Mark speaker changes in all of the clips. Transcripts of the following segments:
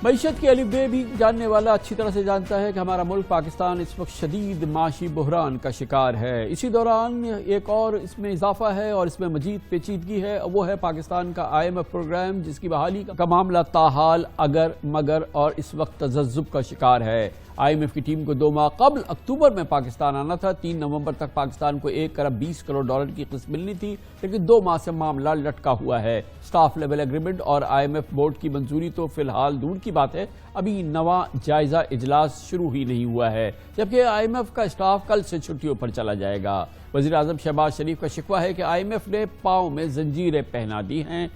Speaker 1: معیشت کی الف بے بھی جاننے والا اچھی طرح سے جانتا ہے کہ ہمارا ملک پاکستان اس وقت شدید معاشی بحران کا شکار ہے۔ اسی دوران ایک اور اس میں اضافہ ہے اور اس میں مزید پیچیدگی ہے، وہ ہے پاکستان کا IMF پروگرام، جس کی بحالی کا معاملہ تاحال اگر مگر اور اس وقت تذبذب کا شکار ہے۔ IMF کی ٹیم کو 2 ماہ قبل اکتوبر میں پاکستان آنا تھا۔ 3 نومبر تک پاکستان کو 1 ارب 20 کروڑ ڈالر کی قسط ملنی تھی، لیکن 2 ماہ سے معاملہ لٹکا ہوا ہے۔ سٹاف لیول ایگریمنٹ اور IMF بورڈ کی منظوری تو فی الحال دور کی بات ہے، ابھی نواں جائزہ اجلاس شروع ہی نہیں ہوا ہے، جبکہ IMF کا سٹاف کل سے چھٹیوں پر چلا جائے گا۔ وزیر اعظم شہباز شریف کا شکوہ ہے کہ IMF نے پاؤں میں زنجیریں پہنا دی ہیں،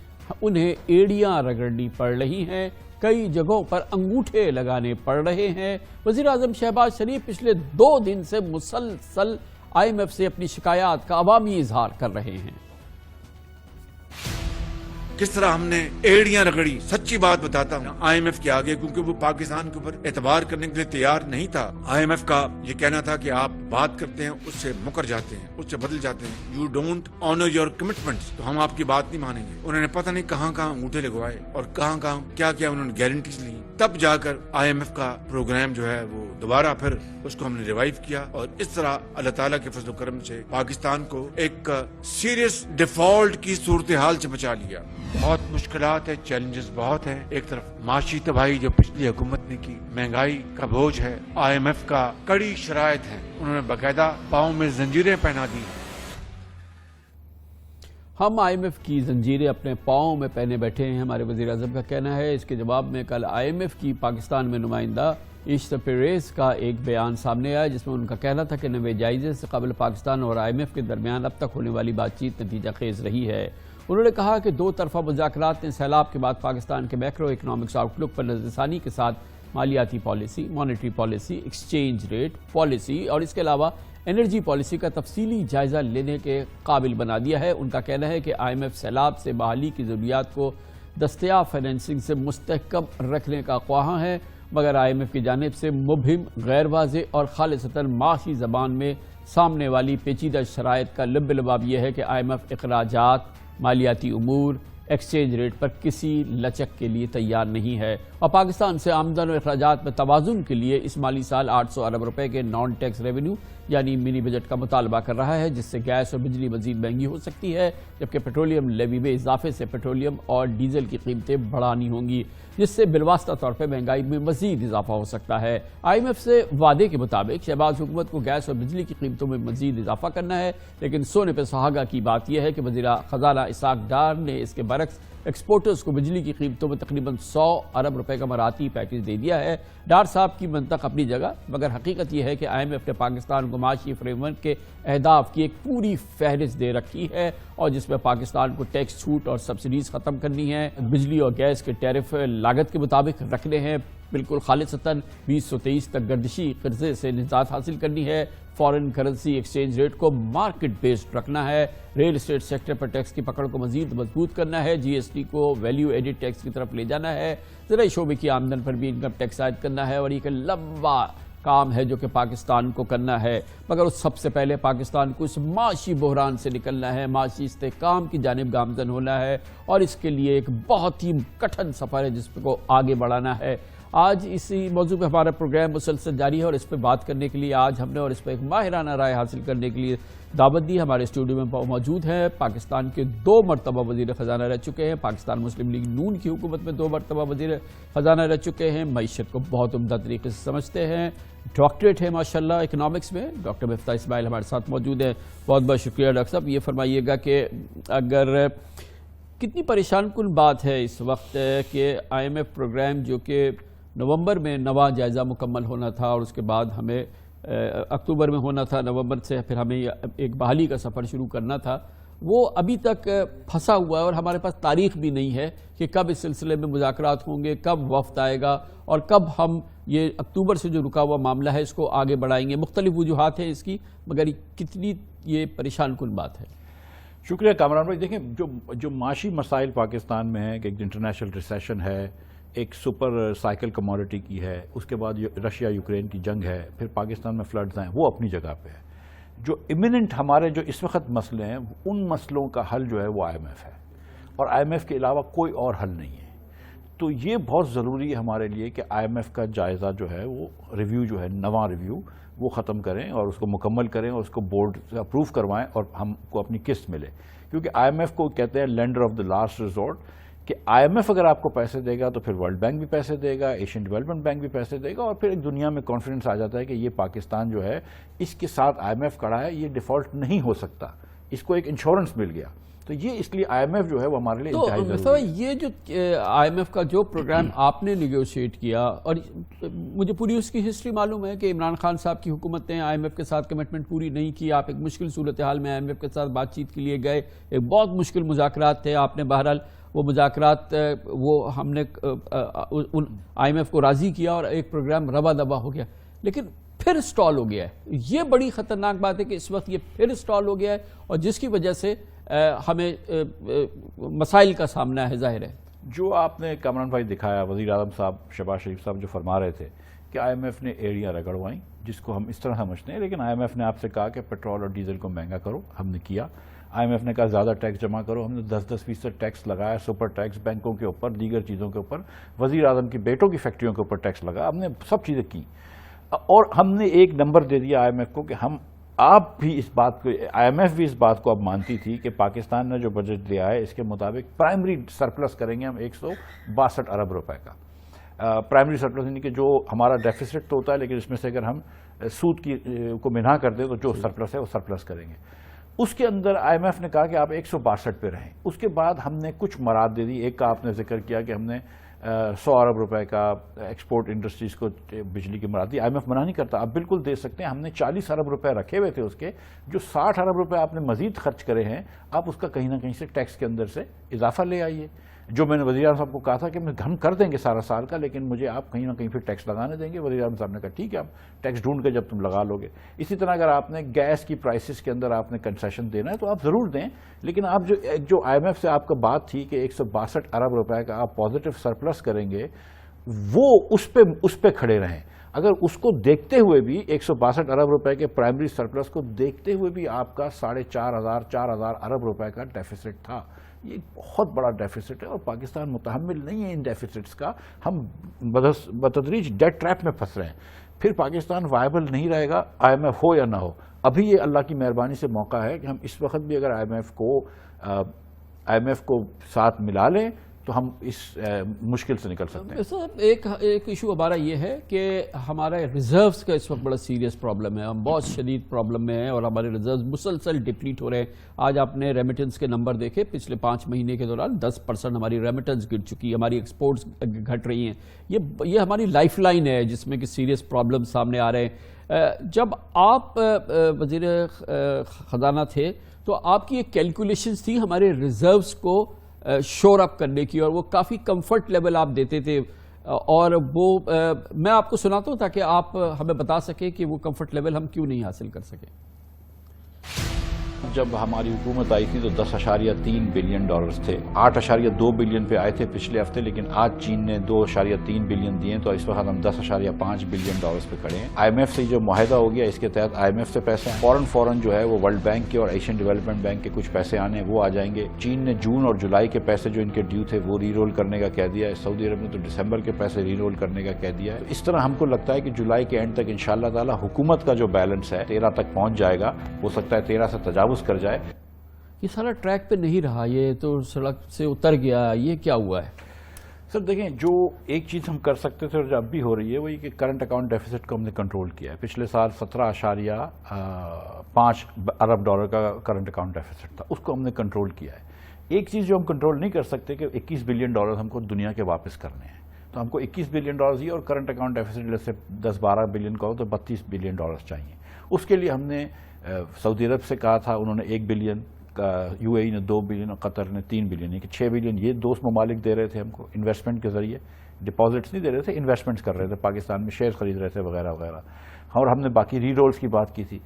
Speaker 1: انہیں ایڑیاں رگڑنی پڑ رہی ہیں، کئی جگہوں پر انگوٹھے لگانے پڑ رہے ہیں۔ وزیر اعظم شہباز شریف پچھلے 2 دن سے مسلسل IMF سے اپنی شکایات کا عوامی اظہار کر رہے ہیں۔
Speaker 2: کس طرح ہم نے ایڑیاں رگڑی، سچی بات بتاتا ہوں IMF کے آگے، کیونکہ وہ پاکستان کے اوپر اعتبار کرنے کے لیے تیار نہیں تھا۔ IMF کا یہ کہنا تھا کہ آپ بات کرتے ہیں، اس سے مکر جاتے ہیں، اس سے بدل جاتے ہیں، you don't owner your commitments, تو ہم آپ کی بات نہیں مانیں گے۔ انہوں نے پتہ نہیں کہاں کہاں انگوٹھے لگوائے اور کہاں کہاں کیا کیا انہوں نے گارنٹیز لی، تب جا کر IMF کا پروگرام جو ہے وہ دوبارہ پھر اس کو ہم نے ریوائیو کیا، اور اس طرح اللہ تعالیٰ کے فضل و کرم سے پاکستان کو ایک سیریس ڈیفالٹ کی صورتحال سے بچا لیا۔ بہت مشکلات ہے، چیلنجز بہت ہیں۔ ایک طرف معاشی تباہی جو پچھلی حکومت نے کی، مہنگائی کا بوجھ ہے، IMF کا کڑی شرائط ہے، انہوں نے باقاعدہ پاؤں میں زنجیریں پہنا دی ہیں۔
Speaker 1: ہم IMF کی زنجیریں اپنے پاؤں میں پہنے بیٹھے ہیں، ہمارے وزیر اعظم کا کہنا ہے۔ اس کے جواب میں کل IMF کی پاکستان میں نمائندہ عشرت پیریز کا ایک بیان سامنے آیا، جس میں ان کا کہنا تھا کہ نویں جائزے سے قبل پاکستان اور IMF کے درمیان اب تک ہونے والی بات چیت نتیجہ خیز رہی ہے۔ انہوں نے کہا کہ 2 طرفہ مذاکرات نے سیلاب کے بعد پاکستان کے میکرو اکنامکس آؤٹ لک پر نظر ثانی کے ساتھ مالیاتی policy, monetary policy, exchange rate policy اور اس کے علاوہ انرجی پالیسی کا تفصیلی جائزہ لینے کے قابل بنا دیا ہے۔ ان کا کہنا ہے کہ IMF سیلاب سے بحالی کی ضروریات کو دستیاب فائنینسنگ سے مستحکم رکھنے کا خواہاں ہے، مگر IMF کی جانب سے مبہم، غیر واضح اور خالصتاً معاشی زبان میں سامنے والی پیچیدہ شرائط کا لب لباب یہ ہے کہ IMF اخراجات، مالیاتی امور، ایکسچینج ریٹ پر کسی لچک کے لیے تیار نہیں ہے، اور پاکستان سے آمدن و اخراجات میں توازن کے لیے اس مالی سال 800 ارب روپے کے نان ٹیکس ریونیو یعنی منی بجٹ کا مطالبہ کر رہا ہے، جس سے گیس اور بجلی مزید مہنگی ہو سکتی ہے، جبکہ پیٹرولیم لیوی میں اضافے سے پیٹرولیم اور ڈیزل کی قیمتیں بڑھانی ہوں گی، جس سے بالواسطہ طور پر مہنگائی میں مزید اضافہ ہو سکتا ہے۔ IMF سے وعدے کے مطابق شہباز حکومت کو گیس اور بجلی کی قیمتوں میں مزید اضافہ کرنا ہے، لیکن سونے پہ سہاگا کی بات یہ ہے کہ وزیر خزانہ اسحاق ڈار نے اس کے برعکس ایکسپورٹرز کو بجلی کی قیمتوں میں تقریباً 100 ارب روپے کا مراعاتی پیکیج دے دیا ہے۔ ڈار صاحب کی منطق اپنی جگہ، مگر حقیقت یہ ہے کہ IMF نے پاکستان کو معاشی فریم ورک کے اہداف کی ایک پوری فہرست دے رکھی ہے، اور جس میں پاکستان کو ٹیکس چھوٹ اور سبسڈیز ختم کرنی ہے، بجلی اور گیس کے ٹیرف لاگت کے مطابق رکھنے ہیں، بالکل خالصتاً 2023 تک گردشی قرضے سے نجات حاصل کرنی ہے، فارن کرنسی ایکسچینج ریٹ کو مارکیٹ بیسڈ رکھنا ہے، ریل اسٹیٹ سیکٹر پر ٹیکس کی پکڑ کو مزید مضبوط کرنا ہے، GST کو ویلیو ایڈڈ ٹیکس کی طرف لے جانا ہے، زرعی شعبے کی آمدن پر بھی انکم ٹیکس عائد کرنا ہے، اور یہ کہ لمبا کام ہے جو کہ پاکستان کو کرنا ہے، مگر اس سب سے پہلے پاکستان کو اس معاشی بحران سے نکلنا ہے، معاشی استحکام کی جانب گامزن ہونا ہے، اور اس کے لیے ایک بہت ہی کٹھن سفر ہے جس کو آگے بڑھانا ہے۔ آج اسی موضوع پہ ہمارا پروگرام مسلسل جاری ہے، اور اس پہ بات کرنے کے لیے آج ہم نے اور اس پہ ایک ماہرانہ رائے حاصل کرنے کے لیے دعوت دی۔ ہمارے اسٹوڈیو میں موجود ہیں پاکستان کے 2 مرتبہ وزیر خزانہ رہ چکے ہیں، پاکستان مسلم لیگ نون کی حکومت میں 2 مرتبہ وزیر خزانہ رہ چکے ہیں، معیشت کو بہت عمدہ طریقے سے سمجھتے ہیں، ڈاکٹریٹ ہے ماشاءاللہ اکنامکس میں، ڈاکٹر مفتاح اسماعیل ہمارے ساتھ موجود ہیں۔ بہت بہت شکریہ ڈاکٹر صاحب۔ یہ فرمائیے گا کہ اگر کتنی پریشان کن بات ہے اس وقت کہ IMF پروگرام جو کہ نومبر میں نواں جائزہ مکمل ہونا تھا، اور اس کے بعد ہمیں اکتوبر میں ہونا تھا، نومبر سے پھر ہمیں ایک بحالی کا سفر شروع کرنا تھا، وہ ابھی تک پھنسا ہوا ہے، اور ہمارے پاس تاریخ بھی نہیں ہے کہ کب اس سلسلے میں مذاکرات ہوں گے، کب وفد آئے گا، اور کب ہم یہ اکتوبر سے جو رکا ہوا معاملہ ہے اس کو آگے بڑھائیں گے۔ مختلف وجوہات ہیں اس کی، مگر کتنی یہ پریشان کن بات ہے۔
Speaker 3: شکریہ کامران بھائی۔ دیکھیں جو معاشی مسائل پاکستان میں ہیں کہ ایک انٹرنیشنل ریسیشن ہے، ایک سپر سائیکل کموڈٹی کی ہے، اس کے بعد رشیا یوکرین کی جنگ ہے، پھر پاکستان میں فلڈز ہیں، وہ اپنی جگہ پہ ہے۔ جو امیوننٹ ہمارے جو اس وقت مسئلے ہیں، ان مسئلوں کا حل جو ہے وہ IMF ہے، اور IMF کے علاوہ کوئی اور حل نہیں ہے۔ تو یہ بہت ضروری ہے ہمارے لیے کہ آئی ایم ایف کا جائزہ جو ہے وہ ریویو جو ہے نواں ریویو وہ ختم کریں اور اس کو مکمل کریں اور اس کو بورڈ سے اپروو کروائیں اور ہم کو اپنی قسط ملے. کیونکہ آئی ایم ایف کو کہتے ہیں lander of the last resort, کہ آئی ایم ایف اگر آپ کو پیسے دے گا تو پھر ورلڈ بینک بھی پیسے دے گا, ایشین ڈیولپمنٹ بینک بھی پیسے دے گا, اور پھر ایک دنیا میں کانفیڈنس آ جاتا ہے کہ یہ پاکستان جو ہے اس کے ساتھ آئی ایم ایف کھڑا ہے, یہ ڈیفالٹ نہیں ہو سکتا, اس کو ایک انشورنس مل گیا. تو یہ اس لیے آئی ایم ایف جو ہے وہ ہمارے لیے انتہائی ضروری ہے.
Speaker 1: یہ جو آئی ایم ایف کا جو پروگرام آپ نے نیگوشیٹ کیا, اور مجھے پوری اس کی ہسٹری معلوم ہے کہ عمران خان صاحب کی حکومت نے آئی ایم ایف کے ساتھ کمٹمنٹ پوری نہیں کی, آپ ایک مشکل صورتحال میں آئی ایم ایف کے ساتھ بات چیت کے لیے گئے, ایک بہت مشکل مذاکرات تھے, آپ نے بہرحال وہ مذاکرات وہ ہم نے آئی ایم ایف کو راضی کیا اور ایک پروگرام روا دبا ہو گیا, لیکن پھر سٹال ہو گیا ہے. یہ بڑی خطرناک بات ہے کہ اس وقت یہ پھر سٹال ہو گیا ہے, اور جس کی وجہ سے ہمیں مسائل کا سامنا ہے. ظاہر ہے
Speaker 3: جو آپ نے کامران بھائی دکھایا, وزیر اعظم صاحب شہباز شریف صاحب جو فرما رہے تھے کہ آئی ایم ایف نے ایڑیاں رگڑوائیں, جس کو ہم اس طرح سمجھتے ہیں, لیکن آئی ایم ایف نے آپ سے کہا کہ پیٹرول اور ڈیزل کو مہنگا کرو, ہم نے کیا. آئی ایم ایف نے کہا زیادہ ٹیکس جمع کرو, ہم نے 10% ٹیکس لگایا, سپر ٹیکس بینکوں کے اوپر, دیگر چیزوں کے اوپر, وزیر اعظم کی بیٹوں کی فیکٹریوں کے اوپر ٹیکس لگا, ہم نے سب چیزیں کی. اور ہم نے ایک نمبر دے دیا آئی ایم ایف کو کہ آپ بھی اس بات کو, آئی ایم ایف بھی اس بات کو اب مانتی تھی کہ پاکستان نے جو بجٹ دیا ہے اس کے مطابق پرائمری سرپلس کریں گے ہم 162 ارب روپے کا. پرائمری سرپلس یعنی کہ جو ہمارا ڈیفیسٹ تو ہوتا ہے, لیکن اس میں سے اگر ہم سود کی کو منہا کر دیں تو جو سرپلس ہے وہ سرپلس کریں گے. اس کے اندر آئی ایم ایف نے کہا کہ آپ 162 پہ رہیں. اس کے بعد ہم نے کچھ مراد دے دی. ایک کا آپ نے ذکر کیا کہ ہم نے 100 ارب روپے کا ایکسپورٹ انڈسٹریز کو بجلی کی مراد دی. آئی ایم ایف منع نہیں کرتا, آپ بالکل دے سکتے ہیں. ہم نے 40 ارب روپے رکھے ہوئے تھے اس کے, جو 60 ارب روپے آپ نے مزید خرچ کرے ہیں, آپ اس کا کہیں نہ کہیں سے ٹیکس کے اندر سے اضافہ لے آئیے. جو میں نے وزیر اعظم صاحب کو کہا تھا کہ ہم کر دیں گے سارا سال کا, لیکن مجھے آپ کہیں نہ کہیں پھر ٹیکس لگانے دیں گے. وزیر اعظم صاحب نے کہا ٹھیک ہے, ہم ٹیکس ڈھونڈ کے جب تم لگا لو گے. اسی طرح اگر آپ نے گیس کی پرائسز کے اندر آپ نے کنسیشن دینا ہے تو آپ ضرور دیں, لیکن آپ جو آئی ایم ایف سے آپ کا بات تھی کہ 162 ارب روپے کا آپ پازیٹو سرپلس کریں گے, وہ اس پہ کھڑے رہیں. اگر اس کو دیکھتے ہوئے بھی 162 ارب روپے کے پرائمری سرپلس کو دیکھتے ہوئے بھی آپ کا 4,500 ارب روپے کا ڈیفیسٹ تھا. یہ بہت بڑا ڈیفیسٹ ہے اور پاکستان متحمل نہیں ہے ان ڈیفیسٹس کا. ہم بتدریج ڈیٹ ٹریپ میں پھنس رہے ہیں. پھر پاکستان وائبل نہیں رہے گا, آئی ایم ایف ہو یا نہ ہو. ابھی یہ اللہ کی مہربانی سے موقع ہے کہ ہم اس وقت بھی اگر آئی ایم ایف کو ساتھ ملا لیں تو ہم اس مشکل سے نکل سکتے ہیں.
Speaker 1: ایک ایشو ہمارا یہ ہے کہ ہمارے ریزروز کا اس وقت بڑا سیریس پرابلم ہے. ہم بہت شدید پرابلم میں ہیں اور ہمارے ریزروز مسلسل ڈپلیٹ ہو رہے ہیں. آج آپ نے ریمیٹنس کے نمبر دیکھے, پچھلے 5 مہینے کے دوران 10% ہماری ریمیٹنس گر چکی ہے, ہماری ایکسپورٹس گھٹ رہی ہیں. یہ ہماری لائف لائن ہے جس میں کہ سیریس پرابلم سامنے آ رہے ہیں. جب آپ وزیر خزانہ تھے تو آپ کی ایک کیلکولیشنز تھی ہمارے ریزروز کو شور اپ کرنے کی, اور وہ کافی کمفرٹ لیول آپ دیتے تھے, اور وہ میں آپ کو سناتا ہوں تاکہ آپ ہمیں بتا سکیں کہ وہ کمفرٹ لیول ہم کیوں نہیں حاصل کر سکے.
Speaker 3: جب ہماری حکومت آئی تھی تو 10.3 بلین ڈالرز تھے. 8.2 بلین پہ آئے تھے پچھلے ہفتے, لیکن آج چین نے 2.3 بلین دیے, تو اس وقت ہم 10.5 بلین ڈالرز پہ کھڑے ہیں. آئی ایم ایف سے جو معاہدہ ہو گیا اس کے تحت آئی ایم ایف سے پیسے فوراً جو ہے وہ ورلڈ بینک کے اور ایشین ڈیولپمنٹ بینک کے کچھ پیسے آنے وہ آ جائیں گے. چین نے جون اور جولائی کے پیسے جو ان کے ڈیو تھے وہ ری رول کرنے کا کہہ دیا ہے. سعودی عرب نے تو دسمبر کے پیسے ری رول کرنے کا کہہ دیا ہے. اس طرح ہم کو لگتا ہے کہ جولائی کے اینڈ تک انشاءاللہ تعالی حکومت کا جو بیلنس ہے 13 تک پہنچ جائے گا. ہو سکتا ہے 13 سے تجاوز کر جائے.
Speaker 1: یہ سارا ٹریک پہ نہیں رہا, یہ تو سڑک سے اتر گیا, یہ کیا ہوا ہے؟
Speaker 3: سر دیکھیں, جو ایک چیز ہم کر سکتے تھے اور جو اب بھی ہو رہی ہے وہ یہ کہ کرنٹ اکاؤنٹ ڈیفیسٹ کو ہم نے کنٹرول کیا ہے. پچھلے سال 17.5 ارب ڈالر کا کرنٹ اکاؤنٹ ڈیفیسٹ تھا, اس کو ہم نے کنٹرول کیا ہے. ایک چیز جو ہم کنٹرول نہیں کر سکتے کہ 21 بلین ڈالر ہم کو دنیا کے واپس کرنے ہیں, تو ہم کو 21 بلین ڈالرز ہی, اور کرنٹ اکاؤنٹ ڈیفیسٹ جیسے 10-12 بلین کا ہو تو 32 بلین ڈالرز چاہیے. اس کے لیے ہم نے سعودی عرب سے کہا تھا, انہوں نے 1 بلین, یو اے ای نے 2 بلین اور قطر نے 3 بلین, یعنی کہ 6 بلین یہ دوست ممالک دے رہے تھے ہم کو انویسٹمنٹ کے ذریعے. ڈپازٹس نہیں دے رہے تھے, انویسٹمنٹس کر رہے تھے, پاکستان میں شیئر خرید رہے تھے وغیرہ وغیرہ. اور ہم نے باقی ری رولز کی بات کی تھی.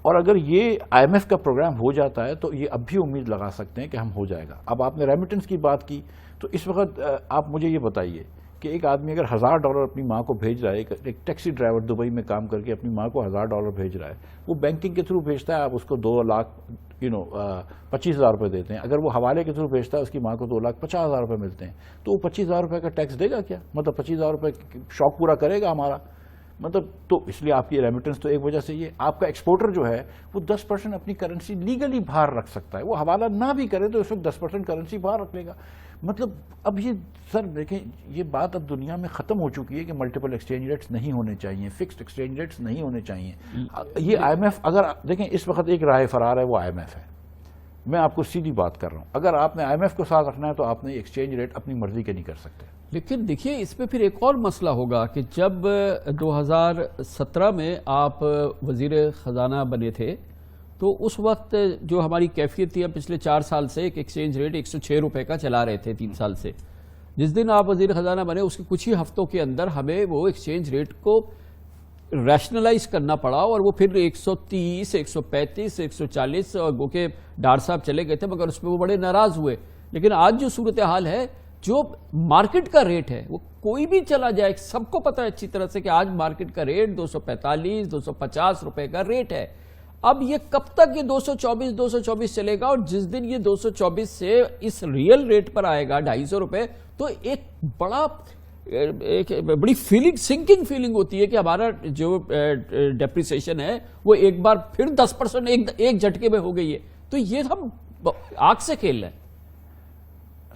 Speaker 3: اور اگر یہ آئی ایم ایف کا پروگرام ہو جاتا ہے تو یہ اب بھی امید لگا سکتے ہیں کہ ہم ہو جائے گا. اب آپ نے ریمیٹنس کی بات کی, تو اس وقت آپ مجھے یہ بتائیے کہ ایک آدمی اگر $1000 اپنی ماں کو بھیج رہا ہے، ایک ٹیکسی ڈرائیور دبئی میں کام کر کے اپنی ماں کو $1000 بھیج رہا ہے، وہ بینکنگ کے تھرو بھیجتا ہے، آپ اس کو 2,25,000 روپے دیتے ہیں. اگر وہ حوالے کے تھرو بھیجتا ہے اس کی ماں کو 2,50,000 روپے ملتے ہیں، تو وہ 25,000 روپے کا ٹیکس دے گا کیا؟ مطلب 25,000 روپے شوق پورا کرے گا ہمارا؟ مطلب تو اس لیے آپ کی ریمیٹنس تو ایک وجہ سے یہ آپ کا ایکسپورٹر جو ہے وہ 10% اپنی کرنسی لیگلی باہر رکھ سکتا ہے. وہ حوالہ نہ بھی کرے تو اس وقت 10% کرنسی باہر رکھ لے گا. مطلب اب یہ سر دیکھیں، یہ بات اب دنیا میں ختم ہو چکی ہے کہ ملٹیپل ایکسچینج ریٹس نہیں ہونے چاہیے، فکسڈ ایکسچینج ریٹس نہیں ہونے چاہیے. یہ IMF اگر دیکھیں اس وقت ایک راہ فرار ہے، وہ IMF ہے. میں آپ کو سیدھی بات کر رہا ہوں، اگر آپ نے IMF کو ساتھ رکھنا ہے تو آپ نے ایکسچینج ریٹ اپنی مرضی کے نہیں کر سکتے.
Speaker 1: لیکن دیکھیے اس میں پھر ایک اور مسئلہ ہوگا کہ جب 2017 میں آپ وزیر خزانہ بنے تھے تو اس وقت جو ہماری کیفیت تھی، پچھلے 4 سال سے ایک ایکسچینج ریٹ 106 روپے کا چلا رہے تھے 3 سال سے. جس دن آپ وزیر خزانہ بنے اس کے کچھ ہی ہفتوں کے اندر ہمیں وہ ایکسچینج ریٹ کو ریشنلائز کرنا پڑا، اور وہ پھر 130 135 140 اور گو کہ ڈار صاحب چلے گئے تھے، مگر اس پہ وہ بڑے ناراض ہوئے. لیکن آج جو صورتحال ہے، جو مارکیٹ کا ریٹ ہے، وہ کوئی بھی چلا جائے سب کو پتہ ہے اچھی طرح سے کہ آج مارکیٹ کا ریٹ 245 250 روپے کا ریٹ ہے. اب یہ کب تک یہ 224 چلے گا؟ اور جس دن یہ 224 سے اس ریئل ریٹ پر آئے گا 250 روپے، تو ایک بڑی سنکنگ فیلنگ ہوتی ہے کہ ہمارا جو ڈیپریسیشن ہے وہ ایک بار پھر 10% ایک جھٹکے میں ہو گئی ہے. تو یہ ہم آگ سے کھیل رہے ہیں.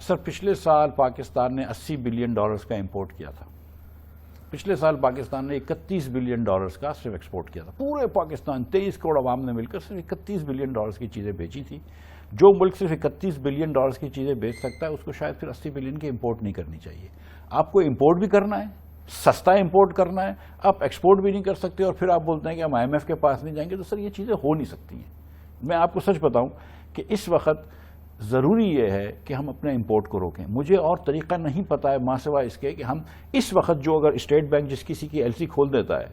Speaker 3: سر پچھلے سال پاکستان نے $80 بلین کا امپورٹ کیا تھا. پچھلے سال پاکستان نے $31 بلین کا صرف ایکسپورٹ کیا تھا. پورے پاکستان 23 کروڑ عوام نے مل کر صرف $31 بلین کی چیزیں بیچی تھی. جو ملک صرف $31 بلین کی چیزیں بیچ سکتا ہے اس کو شاید پھر 80 بلین کی امپورٹ نہیں کرنی چاہیے. آپ کو امپورٹ بھی کرنا ہے، سستا امپورٹ کرنا ہے، آپ ایکسپورٹ بھی نہیں کر سکتے، اور پھر آپ بولتے ہیں کہ ہم IMF کے پاس نہیں جائیں گے. تو سر یہ چیزیں ہو نہیں سکتی ہیں. میں آپ کو سچ بتاؤں کہ اس وقت ضروری یہ ہے کہ ہم اپنے امپورٹ کو روکیں. مجھے اور طریقہ نہیں پتا ہے ماں سوا اس کے کہ ہم اس وقت جو اگر اسٹیٹ بینک جس کسی کی LC کھول دیتا ہے،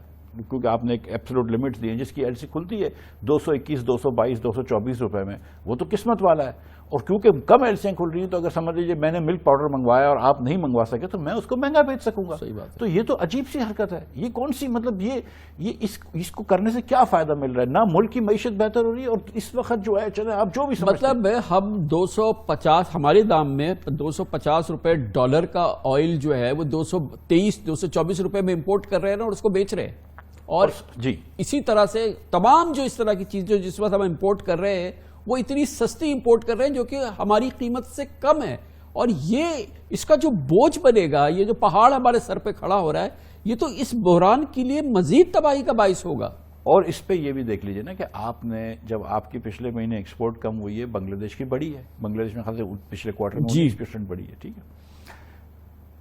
Speaker 3: کیونکہ آپ نے ایک ایبسولوٹ لمٹس دی ہیں، جس کی LC کھلتی ہے 221 222 224 روپے میں، وہ تو قسمت والا ہے. اور کیونکہ کم LCیاں کھل رہی ہیں تو اگر سمجھ لیجیے میں نے ملک پاؤڈر منگوایا اور آپ نہیں منگوا سکے تو میں اس کو مہنگا بیچ سکوں گا.
Speaker 1: صحیح بات ہے.
Speaker 3: تو یہ تو عجیب سی حرکت ہے. یہ کون سی مطلب یہ اس کو کرنے سے کیا فائدہ مل رہا ہے؟ نہ ملک کی معیشت بہتر ہو رہی ہے، اور اس وقت جو ہے چلیں آپ جو بھی سمجھتے ہیں،
Speaker 1: مطلب ہم 250 ہمارے دام میں 250 روپے ڈالر کا آئل جو ہے وہ 223 224 روپے میں امپورٹ کر رہے ہیں اور اس کو بیچ رہے ہیں. اور
Speaker 3: جی
Speaker 1: اسی طرح سے تمام جو اس طرح کی چیز جو جس وقت ہم امپورٹ کر رہے ہیں وہ اتنی سستی امپورٹ کر رہے ہیں جو کہ ہماری قیمت سے کم ہے. اور یہ اس کا جو بوجھ بنے گا، یہ جو پہاڑ ہمارے سر پہ کھڑا ہو رہا ہے، یہ تو اس بحران کے لیے مزید تباہی کا باعث ہوگا. اور
Speaker 3: اس پہ یہ بھی دیکھ لیجئے نا کہ آپ نے جب آپ کی پچھلے مہینے ایکسپورٹ کم ہوئی ہے، بنگلہ دیش کی بڑی ہے، بنگلہ دیش میں خاص پچھلے کوارٹر میں 19% بڑی ہے. ٹھیک ہے،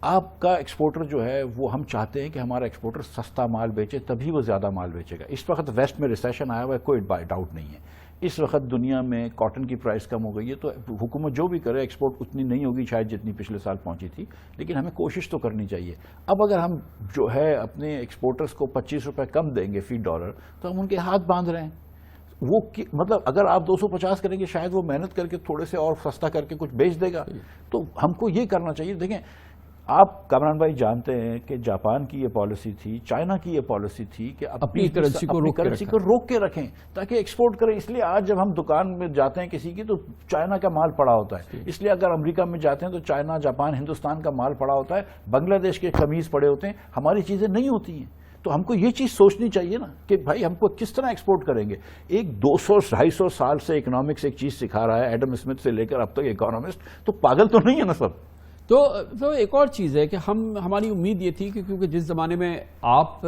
Speaker 3: آپ کا ایکسپورٹر جو ہے وہ ہم چاہتے ہیں کہ ہمارا ایکسپورٹر سستا مال بیچے، تبھی وہ زیادہ مال بیچے گا. اس وقت ویسٹ میں ریسیشن آیا ہوا ہے، کوئی ڈاؤٹ نہیں ہے. اس وقت دنیا میں کاٹن کی پرائس کم ہو گئی ہے، تو حکومت جو بھی کرے ایکسپورٹ اتنی نہیں ہوگی شاید جتنی پچھلے سال پہنچی تھی، لیکن ہمیں کوشش تو کرنی چاہیے. اب اگر ہم جو ہے اپنے ایکسپورٹرز کو 25 روپے کم دیں گے فی ڈالر تو ہم ان کے ہاتھ باندھ رہے ہیں. وہ مطلب اگر آپ 250 کریں گے شاید وہ محنت کر کے تھوڑے سے اور سستا کر کے کچھ بیچ دے گا. تو ہم کو یہ کرنا چاہیے. دیکھیں آپ کامران بھائی جانتے ہیں کہ جاپان کی یہ پالیسی تھی، چائنا کی یہ پالیسی تھی کہ اپنی کرنسی کو روک کے رکھیں تاکہ ایکسپورٹ کریں. اس لیے آج جب ہم دکان میں جاتے ہیں کسی کی تو چائنا کا مال پڑا ہوتا ہے. اس لیے اگر امریکہ میں جاتے ہیں تو چائنا، جاپان، ہندوستان کا مال پڑا ہوتا ہے. بنگلہ دیش کے قمیض پڑے ہوتے ہیں، ہماری چیزیں نہیں ہوتی ہیں. تو ہم کو یہ چیز سوچنی چاہیے نا کہ بھائی ہم کو کس طرح ایکسپورٹ کریں گے. ایک 200-250 سال سے اکنامکس ایک چیز سکھا رہا ہے، ایڈم اسمتھ سے لے کر اب تک اکانومسٹ، تو پاگل تو نہیں ہے نا سب.
Speaker 1: تو ایک اور چیز ہے کہ ہماری امید یہ تھی کہ کیونکہ جس زمانے میں آپ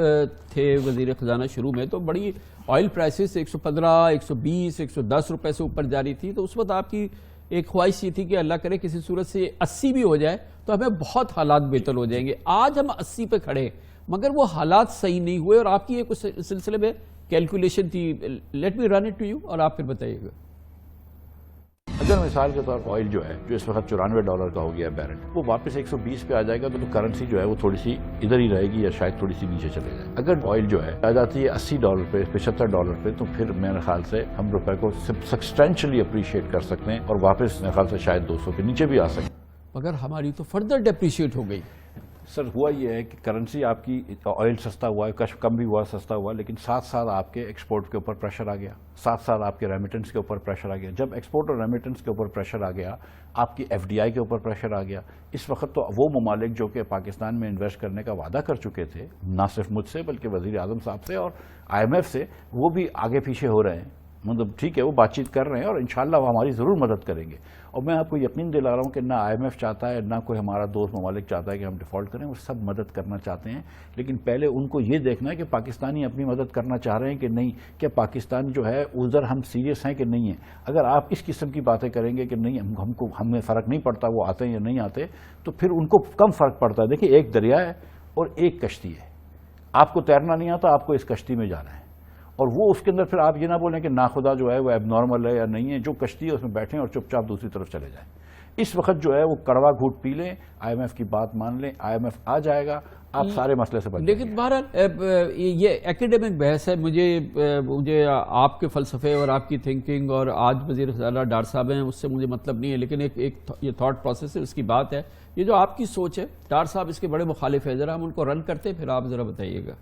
Speaker 1: تھے وزیر خزانہ شروع میں تو بڑی آئل پرائسز 115 120 110 روپے سے اوپر جاری تھی، تو اس وقت آپ کی ایک خواہش یہ تھی کہ اللہ کرے کسی صورت سے 80 بھی ہو جائے تو ہمیں بہت حالات بہتر ہو جائیں گے. آج ہم 80 پہ کھڑے مگر وہ حالات صحیح نہیں ہوئے، اور آپ کی ایک سلسلے میں کیلکولیشن تھی. Let me run it to you اور آپ پھر بتائیے گا.
Speaker 3: اگر مثال کے طور پر آئل جو ہے جو اس وقت $94 کا ہو گیا ہے بیرل، وہ واپس 120 پہ آ جائے گا تو کرنسی جو ہے وہ تھوڑی سی ادھر ہی رہے گی یا شاید تھوڑی سی نیچے چلے جائے. اگر آئل جو ہے آ جاتی ہے $80 پہ، $75 پہ، تو پھر میرے خیال سے ہم روپے کو سبسٹینشلی اپریشیٹ کر سکتے ہیں اور واپس میرے خیال سے شاید 200 کے نیچے بھی آ سکتے ہیں.
Speaker 1: مگر ہماری تو فردر ڈیپریشیٹ ہو گئی.
Speaker 3: سر ہوا یہ ہے کہ کرنسی آپ کی آئل سستا ہوا ہے، کم بھی ہوا، سستا ہوا، لیکن ساتھ ساتھ آپ کے ایکسپورٹ کے اوپر پریشر آ گیا، ساتھ ساتھ آپ کے ریمیٹنس کے اوپر پریشر آ گیا. جب ایکسپورٹ اور ریمیٹنس کے اوپر پریشر آ گیا، آپ کی ایف ڈی آئی کے اوپر پریشر آ گیا. اس وقت تو وہ ممالک جو کہ پاکستان میں انویسٹ کرنے کا وعدہ کر چکے تھے، نہ صرف مجھ سے بلکہ وزیر اعظم صاحب سے اور آئی ایم ایف سے، وہ بھی آگے پیچھے ہو رہے ہیں. مطلب ٹھیک ہے، وہ بات چیت کر رہے ہیں اور انشاءاللہ وہ ہماری ضرور مدد کریں گے. اور میں آپ کو یقین دلا رہا ہوں کہ نہ آئی ایم ایف چاہتا ہے، نہ کوئی ہمارا دوست ممالک چاہتا ہے کہ ہم ڈیفالٹ کریں. وہ سب مدد کرنا چاہتے ہیں، لیکن پہلے ان کو یہ دیکھنا ہے کہ پاکستانی اپنی مدد کرنا چاہ رہے ہیں کہ نہیں، کہ پاکستان جو ہے ادھر ہم سیریس ہیں کہ نہیں ہیں. اگر آپ اس قسم کی باتیں کریں گے کہ نہیں ہمیں فرق نہیں پڑتا وہ آتے ہیں یا نہیں آتے، تو پھر ان کو کم فرق پڑتا ہے. دیکھیں، ایک دریا ہے اور ایک کشتی ہے. آپ کو تیرنا نہیں آتا، آپ کو اس کشتی میں جانا ہے. اور وہ اس کے اندر پھر آپ یہ نہ بولیں کہ ناخدا جو ہے وہ ایب نارمل ہے یا نہیں ہے. جو کشتی ہے اس میں بیٹھیں اور چپ چاپ دوسری طرف چلے جائیں. اس وقت جو ہے وہ کڑوا گھوٹ پی لیں، آئی ایم ایف کی بات مان لیں، آئی ایم ایف آ جائے گا، آپ سارے مسئلے سے بچ جائیں گے.
Speaker 1: لیکن بہرحال یہ ایکیڈیمک بحث ہے. مجھے آپ کے فلسفے اور آپ کی تھنکنگ اور آج وزیر خزانہ ڈار صاحب ہیں اس سے مجھے مطلب نہیں ہے، لیکن ایک یہ تھاٹ پروسیس ہے، اس کی بات ہے. یہ جو آپ کی سوچ ہے، ڈار صاحب اس کے بڑے مخالف ہیں، ذرا ہم ان کو رن کرتے ہیں، پھر آپ ذرا بتائیے گا.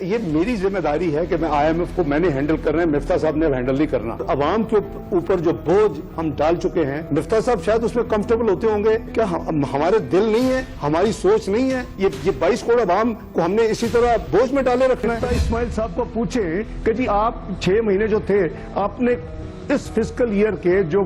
Speaker 4: یہ میری ذمہ داری ہے کہ میں آئی ایم ایف کو میں نے ہینڈل کرنا ہے، مفتاح صاحب نے ہینڈل نہیں کرنا. عوام کے اوپر جو بوجھ ہم ڈال چکے ہیں، مفتاح صاحب شاید اس میں کمفرٹیبل ہوتے ہوں گے. کیا ہمارے دل نہیں ہے، ہماری سوچ نہیں ہے؟ یہ 22 کروڑ عوام کو ہم نے اسی طرح بوجھ میں ڈالے رکھنا ہے. اسماعیل صاحب کو پوچھیں کہ جی آپ 6 مہینے جو تھے، آپ نے اس فسکل ایئر کے جو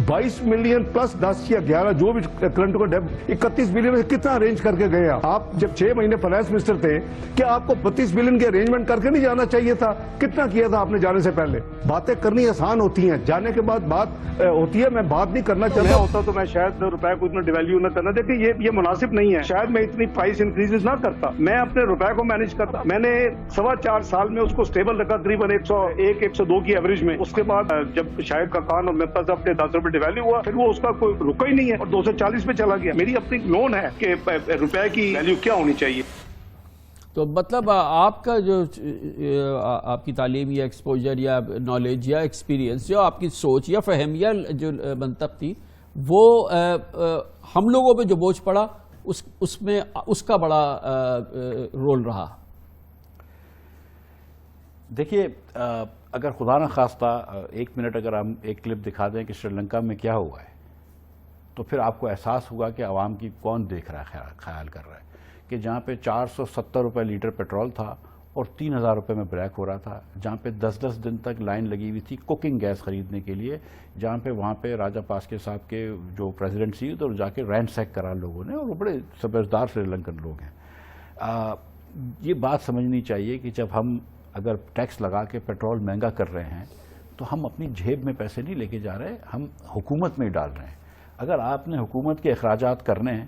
Speaker 4: 22 ملین پلس 10 یا 11 جو بھی کرنٹ کو 31 بلین میں کتنا ارینج کر کے گئے؟ آپ جب 6 مہینے فائنانس منسٹر تھے، کیا آپ کو 32 بلین کے ارینجمنٹ کر کے نہیں جانا چاہیے تھا؟ کتنا کیا تھا آپ نے جانے سے پہلے؟ باتیں کرنی آسان ہوتی ہیں، جانے کے بعد بات ہوتی ہے. میں بات نہیں کرنا چاہتا ہوتا تو میں شاید روپے کو اتنا ڈیویلیو نہ کرنا. دیکھیں یہ مناسب نہیں ہے. شاید میں اتنی پرائس انکریز نہ کرتا، میں اپنے روپے کو مینج کرتا. میں نے 4.25 سال میں اس کو سٹیبل رکھا، تقریباً 101 102 کی ایوریج میں. اس کے بعد جب شاہد کا خان اور مفتاح صاحب کے 10 روپے ڈیویلیو ہوا، پھر وہ اس کا کوئی رکا ہی نہیں ہے اور 240 پہ چلا گیا. میری اپنی لون ہے کہ روپے کی ویلیو کیا ہونی چاہیے.
Speaker 1: تو مطلب آپ کا جو آپ کی تعلیم یا ایکسپوجر یا نالج یا ایکسپیرینس، جو آپ کی سوچ یا فہم یا جو منطق تھی، وہ ہم لوگوں پہ جو بوجھ پڑا اس میں اس کا بڑا رول رہا.
Speaker 3: دیکھیے، اگر خدا نہ خواستہ 1 منٹ اگر ہم ایک کلپ دکھا دیں کہ سری لنکا میں کیا ہوا ہے، تو پھر آپ کو احساس ہوگا کہ عوام کی کون دیکھ رہا ہے، خیال کر رہا ہے. کہ جہاں پہ 470 روپے لیٹر پیٹرول تھا اور 3000 روپے میں بریک ہو رہا تھا، جہاں پہ 10 دن تک لائن لگی ہوئی تھی کوکنگ گیس خریدنے کے لیے، جہاں پہ وہاں پہ راجہ پاسکے صاحب کے جو پریزیڈنٹ سی تو جا کے رینٹ سیک کرا لوگوں نے، اور وہ بڑے سمجھدار سری لنکن لوگ ہیں. یہ بات سمجھنی چاہیے کہ جب ہم اگر ٹیکس لگا کے پیٹرول مہنگا کر رہے ہیں تو ہم اپنی جیب میں پیسے نہیں لے کے جا رہے، ہم حکومت میں ہی ڈال رہے ہیں. اگر آپ نے حکومت کے اخراجات کرنے ہیں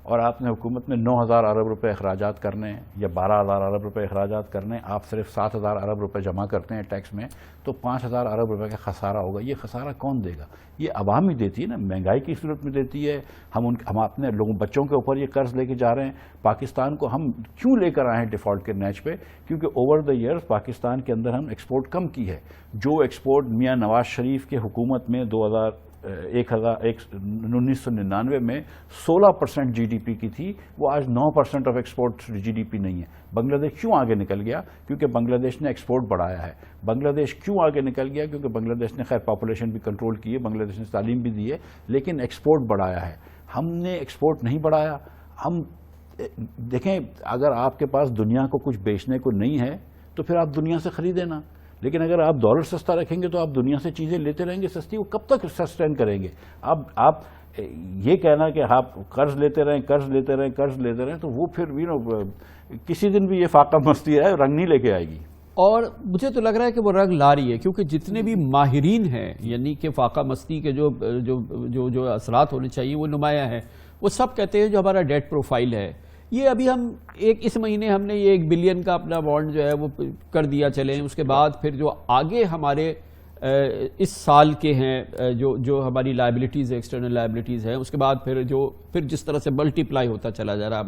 Speaker 3: اور آپ نے حکومت میں 9000 ارب روپے اخراجات کرنے ہیں یا 12000 ارب روپے اخراجات کرنے ہیں، آپ صرف 7000 ارب روپے جمع کرتے ہیں ٹیکس میں، تو 5000 ارب روپے کا خسارہ ہوگا. یہ خسارہ کون دے گا؟ یہ عوام ہی دیتی ہے نا، مہنگائی کی صورت میں دیتی ہے. ہم اپنے لوگوں بچوں کے اوپر یہ قرض لے کے جا رہے ہیں. پاکستان کو ہم کیوں لے کر آئے ہیں ڈیفالٹ کے نیچ پہ؟ کیونکہ اوور دا ایئرز پاکستان کے اندر ہم ایکسپورٹ کم کی ہے. جو ایکسپورٹ میاں نواز شریف کے حکومت میں 1999 میں 16% جی ڈی پی کی تھی، وہ آج 9% of export G D P نہیں ہے. بنگلہ دیش کیوں آگے نکل گیا؟ کیونکہ بنگلہ دیش نے ایکسپورٹ بڑھایا ہے. بنگلہ دیش کیوں آگے نکل گیا؟ کیونکہ بنگلہ دیش نے خیر پاپولیشن بھی کنٹرول کی ہے، بنگلہ دیش نے تعلیم بھی دی ہے، لیکن ایکسپورٹ بڑھایا ہے. ہم نے ایکسپورٹ نہیں بڑھایا. ہم دیکھیں، اگر آپ کے پاس دنیا کو کچھ بیچنے کو نہیں ہے تو پھر آپ دنیا سے خریدیں نا. لیکن اگر آپ ڈالر سستا رکھیں گے تو آپ دنیا سے چیزیں لیتے رہیں گے سستی، وہ کب تک سسٹین کریں گے؟ آپ یہ کہنا کہ آپ قرض لیتے رہیں تو وہ پھر کسی دن بھی یہ فاقہ مستی ہے رنگ نہیں لے کے آئے گی.
Speaker 1: اور مجھے تو لگ رہا ہے کہ وہ رنگ لا رہی ہے، کیونکہ جتنے بھی ماہرین ہیں، یعنی کہ فاقہ مستی کے جو اثرات ہونے چاہیے وہ نمایاں ہیں. وہ سب کہتے ہیں جو ہمارا ڈیٹ پروفائل ہے، یہ ابھی ہم اس مہینے ہم نے یہ 1 بلین کا اپنا بانڈ جو ہے وہ کر دیا چلیں. اس کے بعد پھر جو آگے ہمارے اس سال کے ہیں جو ہماری لائبلٹیز ایکسٹرنل لائبلٹیز ہیں، اس کے بعد پھر جس طرح سے ملٹیپلائی ہوتا چلا جا رہا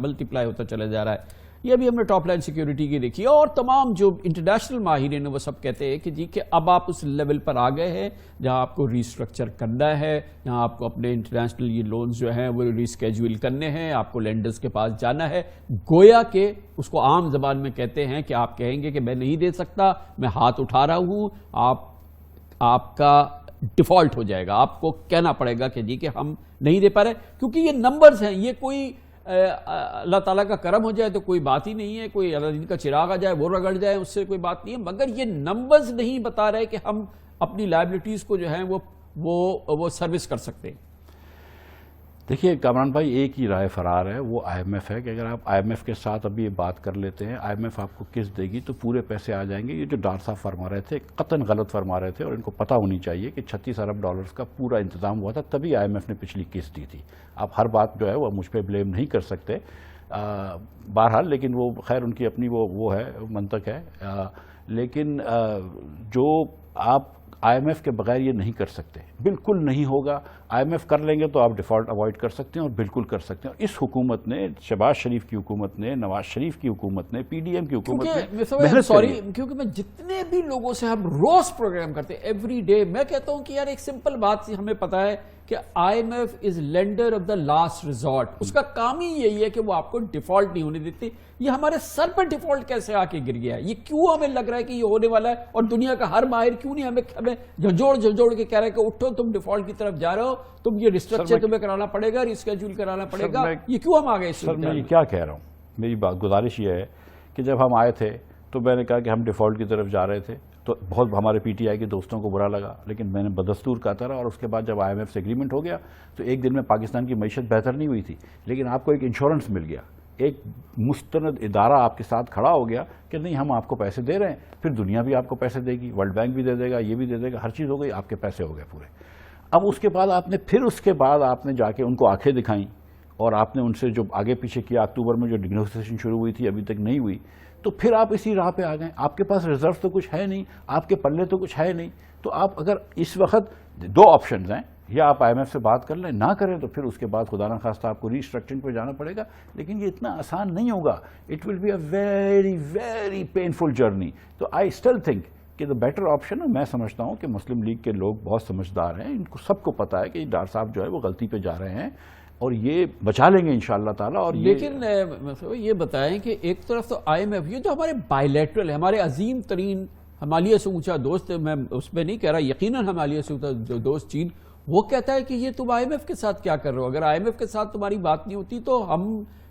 Speaker 1: ہے. یہ ابھی ہم نے ٹاپ لائن سیکیورٹی کی دیکھی ہے، اور تمام جو انٹرنیشنل ماہرین وہ سب کہتے ہیں کہ جی کہ اب آپ اس لیول پر آ گئے ہیں جہاں آپ کو ریسٹرکچر کرنا ہے، جہاں آپ کو اپنے انٹرنیشنل یہ لونز جو ہیں وہ ریسکیجول کرنے ہیں، آپ کو لینڈرز کے پاس جانا ہے، گویا کہ اس کو عام زبان میں کہتے ہیں کہ آپ کہیں گے کہ میں نہیں دے سکتا، میں ہاتھ اٹھا رہا ہوں، آپ کا ڈیفالٹ ہو جائے گا، آپ کو کہنا پڑے گا کہ جی کہ ہم نہیں دے پا رہے، کیونکہ یہ نمبرز ہیں، یہ کوئی اللہ تعالیٰ کا کرم ہو جائے تو کوئی بات ہی نہیں ہے، کوئی اللہ دین کا چراغ آ جائے وہ رگڑ جائے اس سے کوئی بات نہیں ہے، مگر یہ نمبرز نہیں بتا رہے کہ ہم اپنی لائبلٹیز کو جو ہیں وہ سروس کر سکتے ہیں۔
Speaker 3: دیکھیے کامران بھائی، ایک ہی رائے فرار ہے، وہ آئی ایم ایف ہے کہ اگر آپ آئی ایم ایف کے ساتھ ابھی یہ بات کر لیتے ہیں، آئی ایم ایف آپ کو قسط دے گی تو پورے پیسے آ جائیں گے۔ یہ جو ڈاکٹر صاحب فرما رہے تھے قطعاً غلط فرما رہے تھے، اور ان کو پتہ ہونی چاہیے کہ 36 ارب ڈالرز کا پورا انتظام ہوا تھا، تبھی آئی ایم ایف نے پچھلی قسط دی تھی۔ آپ ہر بات جو ہے وہ مجھ پہ بلیم نہیں کر سکتے بہرحال، لیکن وہ خیر ان کی اپنی وہ ہے منطق ہے، لیکن جو آپ آئی ایم ایف کے بغیر یہ نہیں کر سکتے، بالکل نہیں ہوگا۔ آئی ایم ایف کر لیں گے تو آپ ڈیفالٹ اوائڈ کر سکتے ہیں، اور بالکل کر سکتے ہیں۔ اس حکومت نے، شہباز شریف کی حکومت نے، نواز شریف کی حکومت نے، پی ڈی ایم کی حکومت نے
Speaker 1: کیونکہ میں جتنے بھی لوگوں سے ہم روز پروگرام کرتے ہیں ایوری ڈے، میں کہتا ہوں کہ یار ایک سمپل بات ہمیں پتا ہے کہ I M F is lender of the last resort, اس کا کام ہی یہی ہے کہ وہ آپ کو ڈیفالٹ نہیں ہونے دیتی۔ یہ ہمارے سر پر ڈیفالٹ کیسے آ کے گر گیا ہے؟ یہ کیوں ہمیں لگ رہا ہے کہ یہ ہونے والا ہے، اور دنیا کا ہر ماہر کیوں نہیں ہمیں جھنجھوڑ کے کہہ رہا ہے کہ اٹھو تم ڈیفالٹ کی طرف جا رہے ہو، تم یہ ریسٹرکچر تمہیں کرانا پڑے گا، ریسکیجول کرانا پڑے گا، یہ کیوں ہم آ گئے؟
Speaker 3: سر میں یہ کیا کہہ رہا ہوں، میری گزارش یہ ہے کہ جب ہم آئے تھے تو میں نے کہا کہ ہم ڈیفالٹ کی طرف جا رہے تھے، تو بہت ہمارے پی ٹی آئی کے دوستوں کو برا لگا، لیکن میں نے بدستور کہتا رہا، اور اس کے بعد جب آئی ایم ایف سے ایگریمنٹ ہو گیا تو ایک دن میں پاکستان کی معیشت بہتر نہیں ہوئی تھی، لیکن آپ کو ایک انشورنس مل گیا، ایک مستند ادارہ آپ کے ساتھ کھڑا ہو گیا کہ نہیں ہم آپ کو پیسے دے رہے ہیں، پھر دنیا بھی آپ کو پیسے دے گی، ورلڈ بینک بھی دے دے گا، یہ بھی دے دے گا، ہر چیز ہو گئی، آپ کے پیسے ہو گئے پورے۔ اب اس کے بعد آپ نے جا کے ان کو آنکھیں دکھائیں، اور آپ نے ان سے جو آگے پیچھے کیا، اکتوبر میں جو نیگوسیشن شروع ہوئی تھی ابھی تک نہیں ہوئی، تو پھر آپ اسی راہ پہ آ گئے۔ آپ کے پاس ریزرو تو کچھ ہے نہیں، آپ کے پلے تو کچھ ہے نہیں، تو آپ اگر اس وقت دو آپشنز ہیں، یا آپ آئی ایم ایف سے بات کر لیں، نہ کریں تو پھر اس کے بعد خدا نخواستہ آپ کو ریسٹرکچرنگ پہ جانا پڑے گا، لیکن یہ اتنا آسان نہیں ہوگا۔ It will be a very very painful journey. تو آئی اسٹل تھنک کہ دا بیٹر آپشن ہے، میں سمجھتا ہوں کہ مسلم لیگ کے لوگ بہت سمجھدار ہیں، ان کو سب کو پتا ہے کہ ڈار صاحب جو ہے وہ غلطی پہ جا رہے ہیں، اور یہ بچا لیں گے انشاءاللہ تعالیٰ۔ اور
Speaker 1: لیکن یہ بتائیں کہ ایک طرف تو آئی ایم ایف، یہ جو ہمارے بائی لیٹرل ہے، ہمارے عظیم ترین ہمالیہ سے اونچا دوست ہے، میں اس میں نہیں کہہ رہا، یقیناً ہمالیہ سے اونچا دوست چین، وہ کہتا ہے کہ یہ تم آئی ایم ایف کے ساتھ کیا کر رہے ہو؟ اگر آئی ایم ایف کے ساتھ تمہاری بات نہیں ہوتی تو ہم